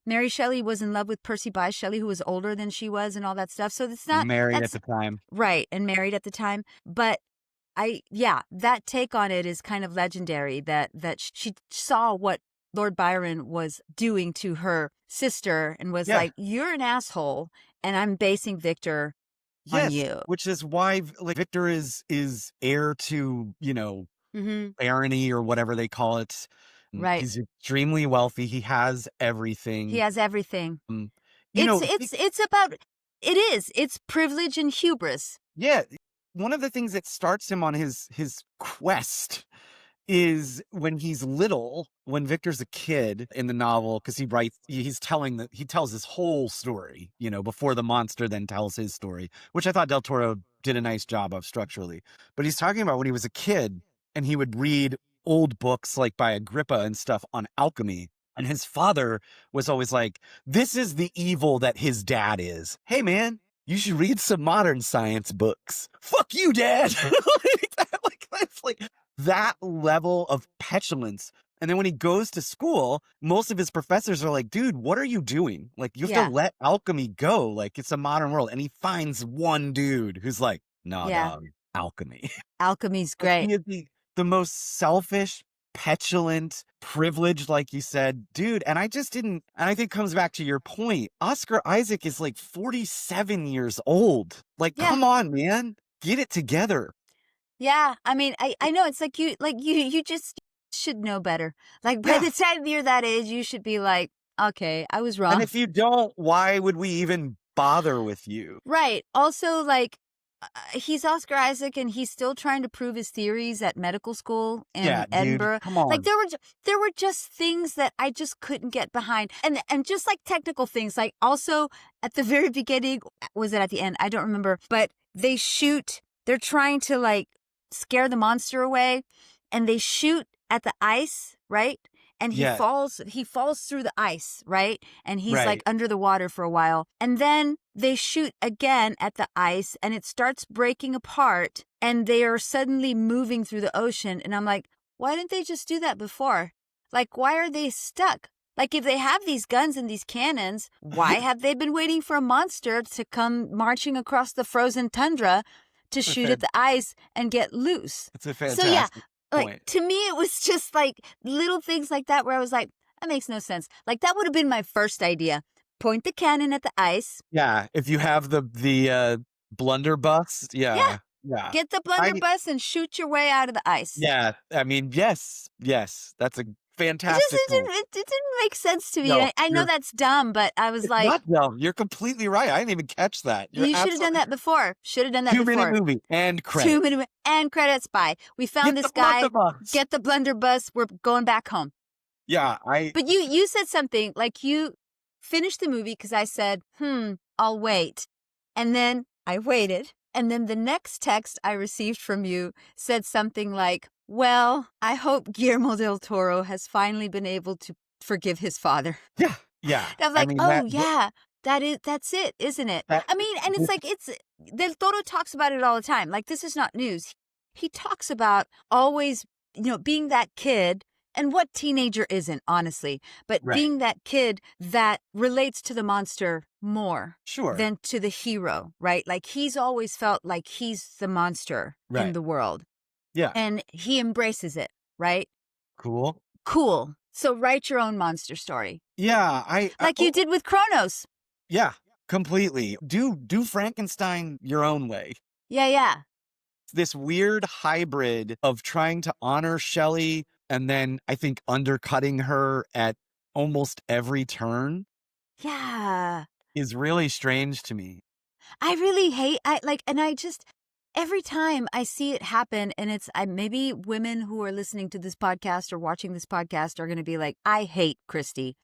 Mary Shelley was in love with Percy Bysshe Shelley, who was older than she was and all that stuff. So it's not married at the time. Right. And married at the time. But that take on it is kind of legendary, that she saw what Lord Byron was doing to her sister and was like, you're an asshole. And I'm basing Victor on you. Which is why Victor is heir to, barony or whatever they call it. Right. He's extremely wealthy. He has everything. He has everything. It's privilege and hubris. Yeah. One of the things that starts him on his quest is when he's little, when Victor's a kid in the novel, because he tells his whole story, before the monster then tells his story, which I thought Del Toro did a nice job of structurally. But he's talking about when he was a kid and he would read old books like by Agrippa and stuff on alchemy. And his father was always like, this is the evil that his dad is. Hey, man, you should read some modern science books. Fuck you, Dad. That's like that level of petulance. And then when he goes to school, most of his professors are like, dude, what are you doing? Like, you have to let alchemy go. Like, it's a modern world. And he finds one dude who's like, nah, dog. alchemy. Alchemy's Like, great. he is the most selfish, petulant, privileged, like you said, dude. And I just didn't, and I think it comes back to your point. Oscar Isaac is like 47 years old. Like, Yeah. come on, man. Get it together. Yeah. I mean, I know it's like you just should know better. Like by Yeah. the time you're that age, you should be like, okay, I was And wrong. if you don't, why would we even bother with you? Right. Also, like, he's Oscar Isaac, and he's still trying to prove his theories at medical school Yeah, in dude. Edinburgh. Come Like, on. there were just things that I just couldn't get behind, and just like technical things. Like, also at the very beginning, was it at the end? I don't remember. But they shoot. They're trying to like scare the monster away, and they shoot at the ice, right? And he Yeah. falls through the ice, right? And he's like Right. under the water for a while. And then they shoot again at the ice and it starts breaking apart and they are suddenly moving through the ocean. And I'm like, why didn't they just do that before? Like, why are they stuck? Like, if they have these guns and these cannons, why have they been waiting for a monster to come marching across the frozen tundra to shoot at the ice and get loose? It's a So yeah, fantastic like, point. to me, it was just like little things like that where I was like, that makes no sense. Like, that would have been my first idea. Point the cannon at the ice. Yeah. If you have the blunderbuss, Yeah. yeah. Get the I blunderbuss and shoot your way out of the ice. Yeah. I mean, yes. That's a It fantastic point. it didn't make sense to me. No, I know that's dumb, but I was it's like, not dumb. You're completely right. I didn't even catch that. You're you should have done absolutely that before. Should have done that before. 2-minute movie and credit. 2-minute and credits by. We found Get this the guy. blunderbuss. Get the blunderbuss. We're going back home. Yeah. But you said something like you finished the movie because I said, I'll wait. And then I waited. And then the next text I received from you said something like, well, I hope Guillermo del Toro has finally been able to forgive his father. Yeah. Yeah. And I was like, mean, yeah, that's it, isn't it? I mean, and it's like, Del Toro talks about it all the time. Like, this is not news. He talks about always, being that kid. And what teenager isn't, honestly, but Right. being that kid that relates to the monster more Sure. than to the hero, right? Like, he's always felt like he's the monster in Right. the world. Yeah. And he embraces it, right? Cool. So write your own monster story. Yeah. Like you did with Kronos. Yeah. Completely. Do Frankenstein your own way. Yeah. This weird hybrid of trying to honor Shelley and then I think undercutting her at almost every turn Yeah. is really strange to me. I really hate, every time I see it happen, and maybe women who are listening to this podcast or watching this podcast are going to be like, I hate Christy.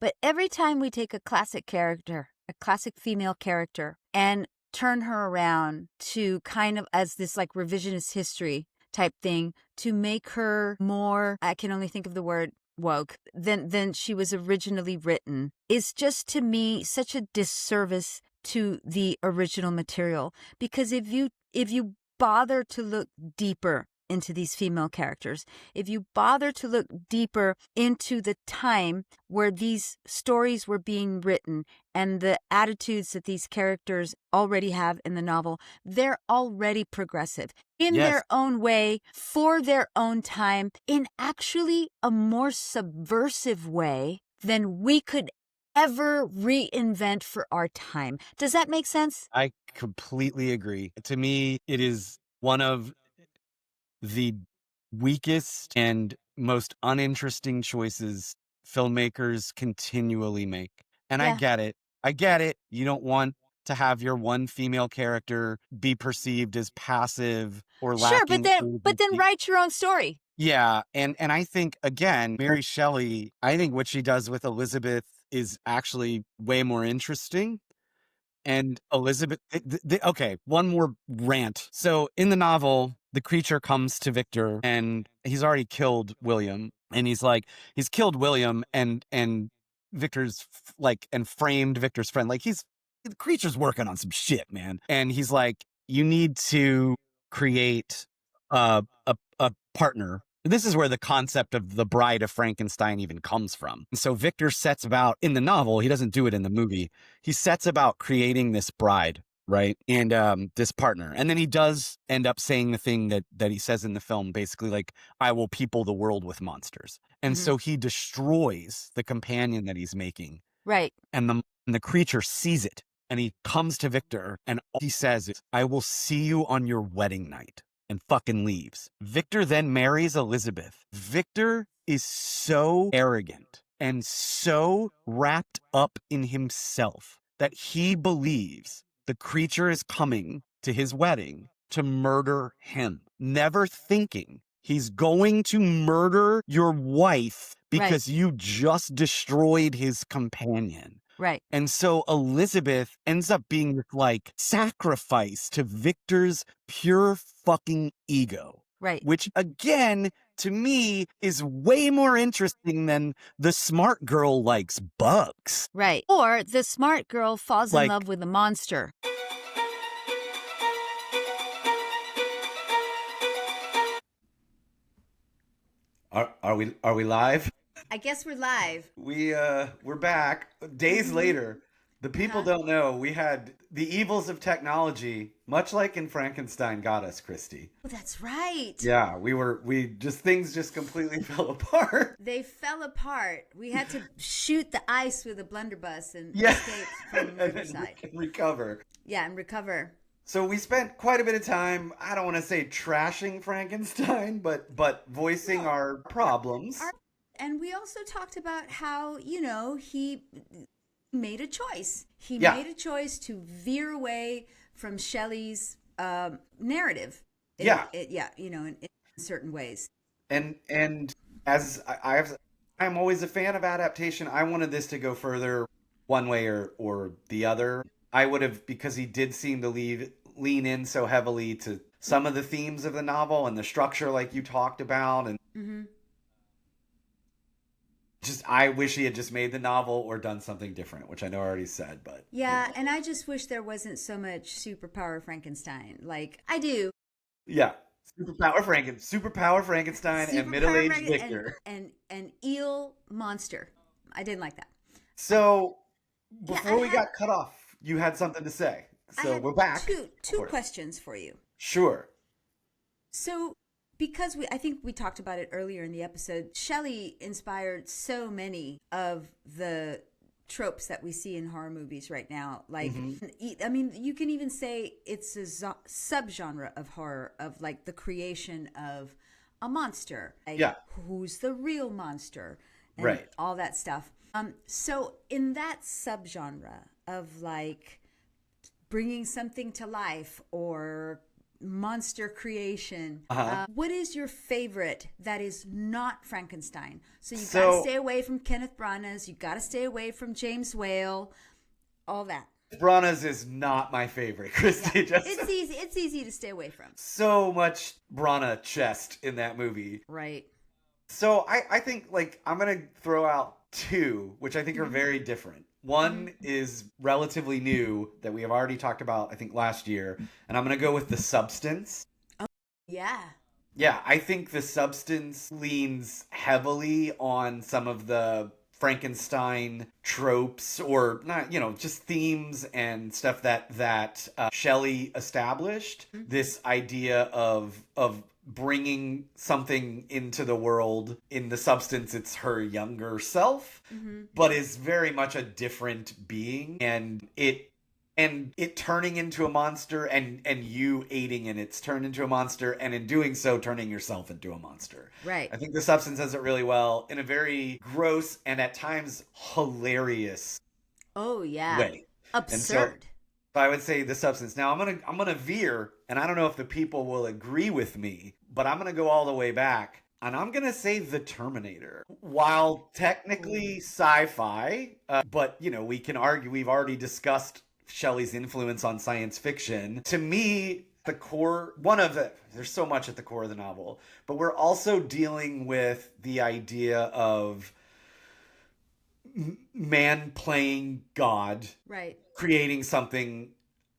But every time we take a classic character, a classic female character, and turn her around to kind of as this like revisionist history type thing to make her more, I can only think of the word woke, than she was originally written, is just to me such a disservice to the original material. Because if you bother to look deeper into these female characters, if you bother to look deeper into the time where these stories were being written and the attitudes that these characters already have in the novel, they're already progressive in their own way, for their own time, in actually a more subversive way than we could ever reinvent for our time. Does that make sense? I completely agree. To me, it is one of the weakest and most uninteresting choices filmmakers continually make. And Yeah. I get it. You don't want to have your one female character be perceived as passive or Sure, lacking. but then write your own story. Yeah, and I think again, Mary Shelley, I think what she does with Elizabeth is actually way more interesting. And Elizabeth, okay, one more rant. So in the novel, the creature comes to Victor and he's already killed William. And he's killed William and Victor's and framed Victor's friend. Like the creature's working on some shit, man. And he's like, you need to create a partner. This is where the concept of the Bride of Frankenstein even comes from. And so Victor sets about, in the novel, he doesn't do it in the movie, he sets about creating this bride, right? And this partner. And then he does end up saying the thing that he says in the film, basically like, I will people the world with monsters. And Mhm. so he destroys the companion that he's making. Right. And the creature sees it. And he comes to Victor, and all he says is, I will see you on your wedding night, and fucking leaves. Victor then marries Elizabeth. Victor is so arrogant and so wrapped up in himself that he believes the creature is coming to his wedding to murder him, never thinking he's going to murder your wife Right. because you just destroyed his companion. Right. And so Elizabeth ends up being this, like, sacrifice to Victor's pure fucking ego. Right. Which, again, to me, is way more interesting than the smart girl likes bugs. Right. Or the smart girl falls in Like- love with a monster. Are we live? I guess we're live. We're back days later. The people don't know we had the evils of technology, much like in Frankenstein, got us, Christy. Oh, that's right. Yeah, things just completely fell apart. They fell apart. We had to shoot the ice with a blunderbuss and Yeah. escape from the And riverside. then recover. Yeah, and recover. So we spent quite a bit of time, I don't want to say trashing Frankenstein, but voicing our problems. And we also talked about how, he made a choice. He Yeah. made a choice to veer away from Shelley's narrative. Yeah. In certain ways. And as I'm always a fan of adaptation. I wanted this to go further one way or the other. I would have, because he did seem to lean in so heavily to some of the themes of the novel and the structure like you talked about, and I wish he had just made the novel or done something different, which I know I already said, but Yeah, and I just wish there wasn't so much superpower Frankenstein. Like, I do. yeah. Superpower Frankenstein and middle-aged Victor. And eel monster. I didn't like that. So before we got cut off, you had something to say. So we're back. Two questions for you. Sure. So, because I think we talked about it earlier in the episode, Shelley inspired so many of the tropes that we see in horror movies right now. Like, I mean, you can even say it's a subgenre of horror, of like the creation of a monster. Like, who's the real monster? And right. all that stuff. So in that subgenre of like bringing something to life or monster creation, what is your favorite that is not Frankenstein? So you got to stay away from Kenneth Branagh's, you got to stay away from James Whale, all that. Branagh's is not my favorite, Christy. Yeah. It's easy to stay away from. So much Branagh chest in that movie. Right. So I think, like, I'm going to throw out two, which I think are very different. One is relatively new that we have already talked about, I think, last year. And I'm going to go with The Substance. Oh, yeah. Yeah, I think The Substance leans heavily on some of the Frankenstein tropes, or not, just themes and stuff that Shelley established. This idea of bringing something into the world. In The Substance, it's her younger self, but is very much a different being, and it turning into a monster, and you aiding in its turn into a monster, and in doing so turning yourself into a monster. Right. I think The Substance does it really well in a very gross and at times hilarious way. Absurd. So I would say The Substance. Now I'm gonna veer, and I don't know if the people will agree with me, but I'm gonna go all the way back, and I'm gonna say The Terminator. While technically sci-fi, but we can argue. We've already discussed Shelley's influence on science fiction. To me, there's so much at the core of the novel, but we're also dealing with the idea of man playing God, right, creating something,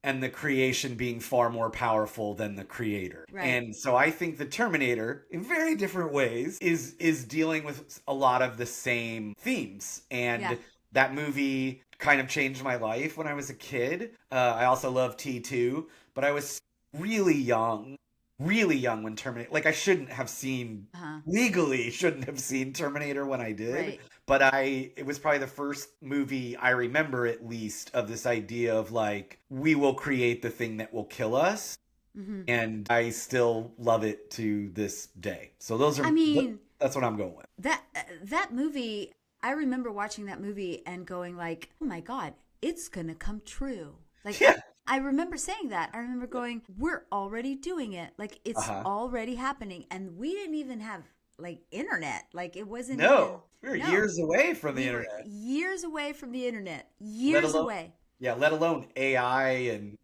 and the creation being far more powerful than the creator. Right. And so I think The Terminator, in very different ways, is dealing with a lot of the same themes. And That movie kind of changed my life when I was a kid. I also love T2, but I was really young when Terminator, like I shouldn't have seen, Uh-huh. legally shouldn't have seen Terminator when I did, Right. but it was probably the first movie I remember at least of this idea of like, we will create the thing that will kill us. Hmm. And I still love it to this day. So I mean, that's what I'm going with. that movie, I remember watching that movie and going like, "Oh my god, it's going to come true." Like Yeah. I remember saying that. I remember going, "We're already doing it. Like it's Uh-huh. already happening." And we didn't even have like internet. Like it wasn't even. No, we were No. years away from the We were internet. years away from the internet. Let Years alone, away. yeah, let alone AI and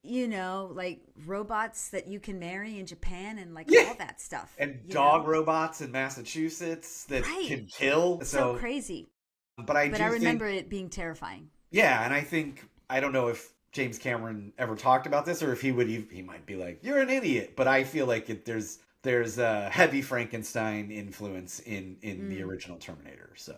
you And know, like robots that you can marry in Japan and like yeah, all that stuff, and dog robots in Massachusetts that Right. can kill. So So, crazy. but I But I do think, remember it being terrifying. yeah, and I think I don't know if James Cameron ever talked about this or if he might be like, "You're an idiot," but I feel like there's a heavy Frankenstein influence in the Mm. original Terminator. So,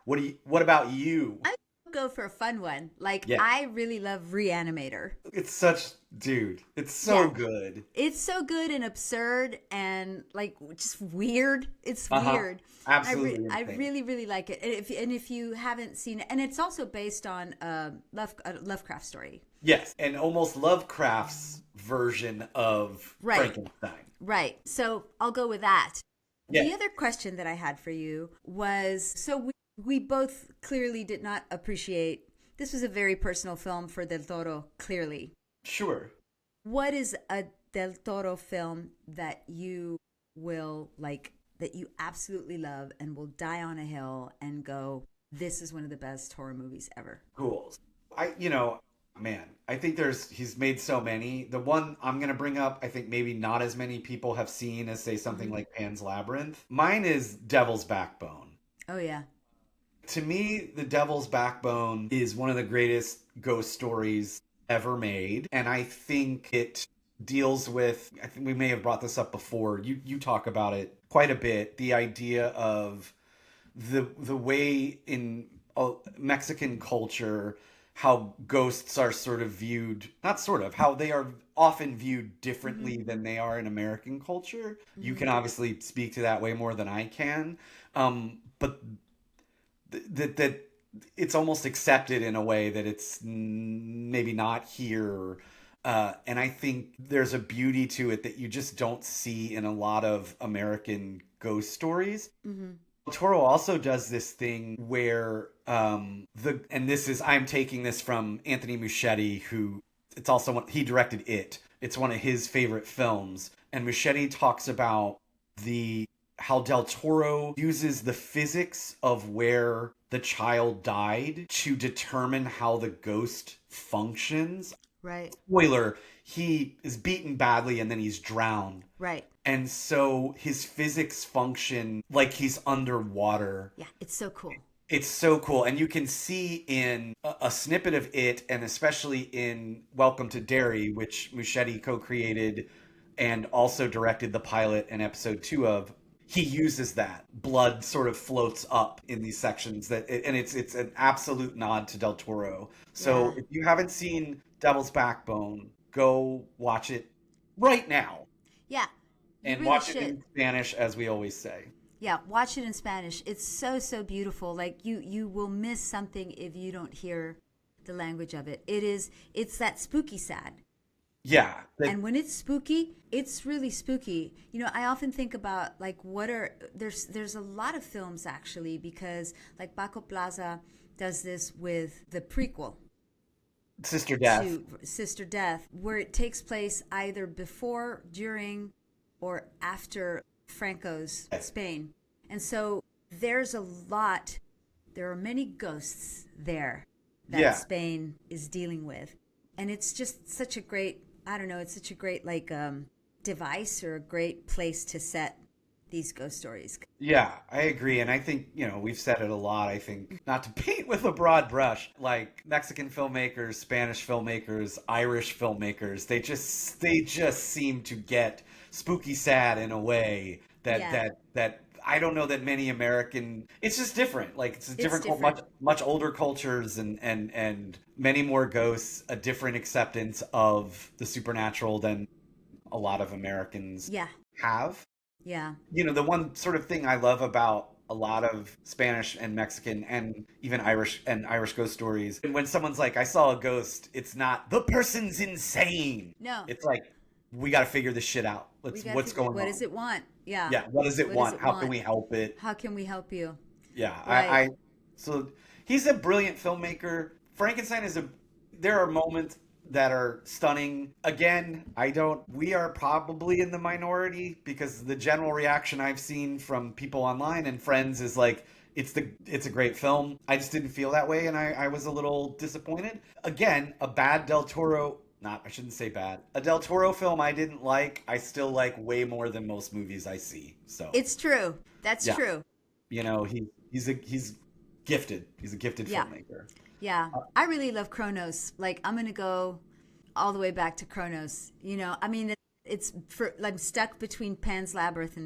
what about you? I would go for a fun one. Like Yeah, I really love Reanimator. it's such, dude, it's so Yeah. good. It's so good and absurd and like just weird. It's Uh-huh. weird. Absolutely I insane. really really like it. And if you haven't seen it, and it's also based on a Lovecraft story. Yes, and almost Lovecraft's version of Right. Frankenstein. Right. So I'll go with that. Yeah, The other question that I had for you was so we both clearly did not appreciate this was a very personal film for Del Toro, clearly. sure. What is a Del Toro film that you will like, that you absolutely love and will die on a hill and go, this is one of the best horror movies ever? Cool. Man, I think he's made so many. The one I'm gonna bring up, I think maybe not as many people have seen as say something Hmm. like Pan's Labyrinth. Mine is Devil's Backbone. Oh, yeah. To me, The Devil's Backbone is one of the greatest ghost stories ever made, and I think it deals with, I think we may have brought this up before. You talk about it quite a bit, the idea of the way in Mexican culture how ghosts are sort of viewed, not sort of, how they are often viewed Hmm. differently than they are in American culture. You Hmm. can obviously speak to that way more than I can. But that it's almost accepted in a way that it's maybe not here. And I think there's a beauty to it that you just don't see in a lot of American ghost stories. Hmm. Toro also does this thing where and this is, I'm taking this from Anthony Muschietti, who it's also he directed it. It's one of his favorite films, and Muschietti talks about the how Del Toro uses the physics of where the child died to determine how the ghost functions. Right. Spoiler, he is beaten badly and then he's drowned. Right. And so his physics function like he's underwater. Yeah. It's so cool. It's so cool. And you can see in a snippet of it, and especially in Welcome to Derry, which Muschietti co created and also directed the pilot and episode 2 of. He uses that. Blood sort of floats up in these sections and it's an absolute nod to Del Toro. So Yeah. if you haven't seen Devil's Backbone, go watch it right now Yeah. You and really watch it should. in Spanish, as we always say. Yeah, watch it in Spanish. It's so so beautiful. Like you will miss something if you don't hear the language of it. It's that spooky sad. Yeah, And when it's spooky, it's really spooky. I often think about like what are there's a lot of films actually because like Paco Plaza does this with the prequel Sister Death. to Sister Death, where it takes place either before, during, or after Franco's Spain. And so there's a lot, there are many ghosts there that Yeah, Spain is dealing with. And it's just such a great, I don't know, it's such a great like device or a great place to set these ghost stories. yeah, I agree. And I think, we've said it a lot. I think not to paint with a broad brush, like Mexican filmmakers, Spanish filmmakers, Irish filmmakers, they just seem to get spooky sad in a way that Yeah. that that I don't know that many American. It's just different. Like it's a It's different, different. much older cultures, and many more ghosts. A different acceptance of the supernatural than a lot of Americans Yeah. have. Yeah. The one sort of thing I love about a lot of Spanish and Mexican and even Irish ghost stories, and when someone's like, "I saw a ghost," it's not the person's insane. No. It's like we got to figure this shit out. We Let's got to what's figure going what does on? it want? Yeah. Yeah, what does it What does want? it How can want? we help it? How can we help you? Yeah, Right. so he's a brilliant filmmaker. Frankenstein is there are moments that are stunning. Again, we are probably in the minority because the general reaction I've seen from people online and friends is like, it's a great film. I just didn't feel that way and I was a little disappointed. Again, a bad Del Toro, not, I shouldn't say bad. A Del Toro film I didn't like, I still like way more than most movies I see. So, It's true. That's yeah. true. He's gifted. He's a gifted Yeah. filmmaker. Yeah. I really love Kronos. Like I'm going to go all the way back to Kronos. I mean it's for I'm stuck between Pan's Labyrinth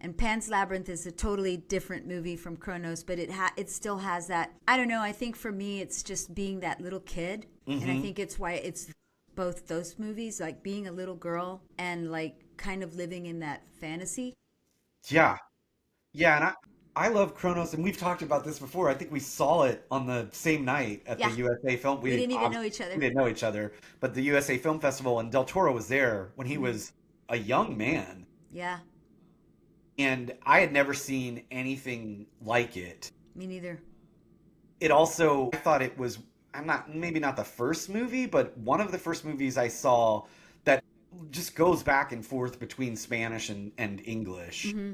and Pan's Labyrinth is a totally different movie from Kronos, but it still has that. I don't know, I think for me it's just being that little kid, and I Hmm. think it's why it's both those movies, like being a little girl and like kind of living in that fantasy. Yeah, yeah, and I love Kronos, and we've talked about this before. I think we saw it on the same night at the Yeah. USA Film. We didn't even know each We other. didn't know each other, but the USA Film Festival, and Del Toro was there when he Hmm. was a young man, Yeah. and I had never seen anything like it. Me neither. It also, I thought it was, I'm not, maybe not the first movie, but one of the first movies I saw that just goes back and forth between Spanish and English Hmm.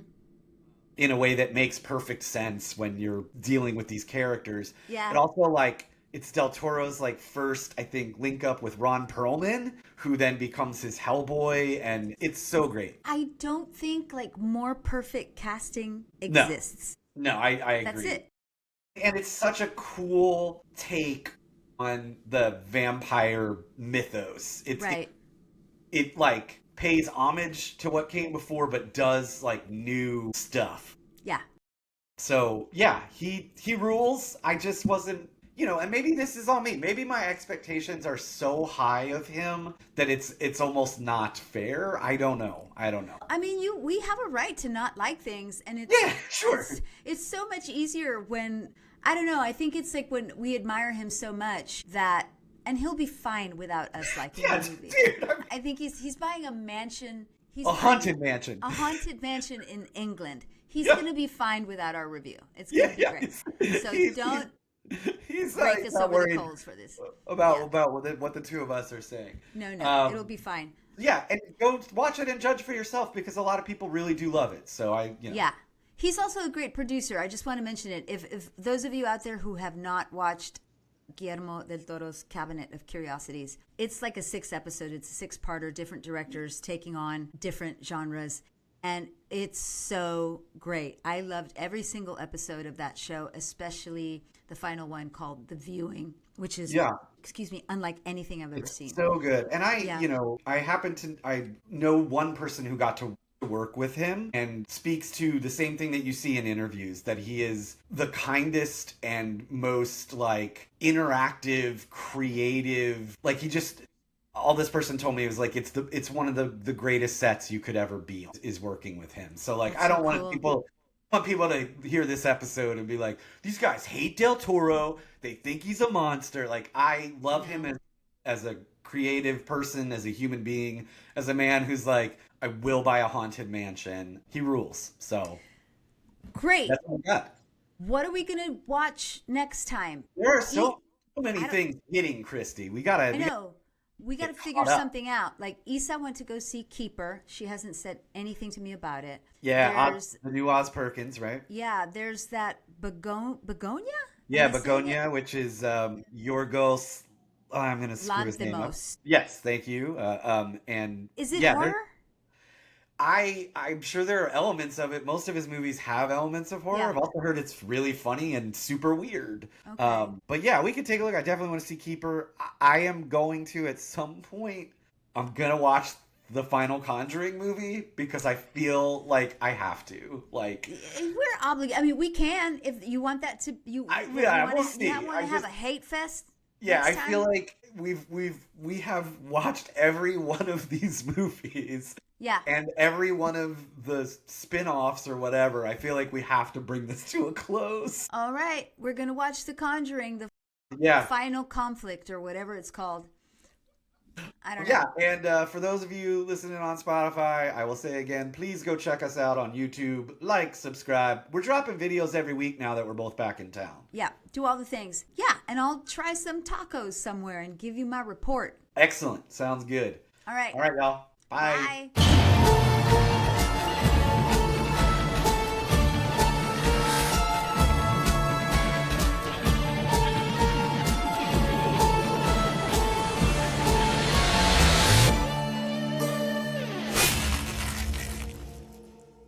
in a way that makes perfect sense when you're dealing with these characters. It Yeah. also, like, it's Del Toro's like first, I think, link up with Ron Perlman, who then becomes his Hellboy, and it's so great. I don't think like more perfect casting No, exists. no, I That's agree. it. And it's such a cool take on the vampire mythos. Right. It like pays homage to what came before, but does like new stuff. Yeah. So yeah, he rules. I just wasn't, and maybe this is all me. Maybe my expectations are so high of him that it's almost not fair. I don't know. I don't know. I mean, we have a right to not like things, and Yeah, sure. it's so much easier when I don't know. I think it's like when we admire him so much that, and he'll be fine without us liking Yeah, the movie. dude. I think he's buying a mansion. He's A buying haunted mansion. a haunted mansion in England. He's Yeah. gonna be fine without our review. It's Yeah, gonna be yeah. great. So don't break He's us not over the worried coals for this. about Yeah. what the two of us are saying. No, it'll Um, be fine. yeah, and go watch it and judge for yourself because a lot of people really do love it. So Yeah. He's also a great producer. I just want to mention it. If those of you out there who have not watched Guillermo del Toro's Cabinet of Curiosities, it's like a 6 episode. It's a 6-parter, different directors taking on different genres. And it's so great. I loved every single episode of that show, especially the final one called The Viewing, which is, yeah, excuse me, unlike anything I've ever it's seen. so good. And Yeah. I know one person who got to work with him and speaks to the same thing that you see in interviews, that he is the kindest and most like interactive, creative, like he just all this person told me was like it's one of the greatest sets you could ever be on is working with him. So like That's I so don't want cool. people I want people to hear this episode and be like, these guys hate Del Toro, they think he's a monster. Like I love him No. as a creative person, as a human being, as a man who's like, I will buy a haunted mansion. He rules. So Great. that's what I got. What are we going to watch next time? There are E- so many I don't, things hitting, Christy. I know. We got to get figure caught up. something out. Like Isa went to go see Keeper. She hasn't said anything to me about it. Yeah, There's the new Oz Perkins, right? there's that begonia. Am Yeah, I saying it? Begonia, which is Yorgos. Oh, I'm gonna screw his name up. Lanthimos. Yes, thank you. And Is it yeah, horror? I'm sure there are elements of it. Most of his movies have elements of horror. Yeah. I've also heard it's really funny and super weird. Okay. But yeah, we could take a look. I definitely want to see Keeper. I am going to at some point. I'm gonna watch the final Conjuring movie because I feel like I have to. Like, We're obligated. I mean, we can if you want that to we'll see. you want to have a hate fest Yeah, next I feel time. like we have watched every one of these movies Yeah. and every one of the spin-offs or whatever. I feel like we have to bring this to a close. All right, we're gonna watch The Conjuring, the Yeah. final conflict or whatever it's called. I don't Yeah, know. and for those of you listening on Spotify, I will say again, please go check us out on YouTube. Like, subscribe. We're dropping videos every week now that we're both back in town. Yeah, do all the things. Yeah, and I'll try some tacos somewhere and give you my report. Excellent. Sounds good. All right. All right, y'all. Bye. Bye.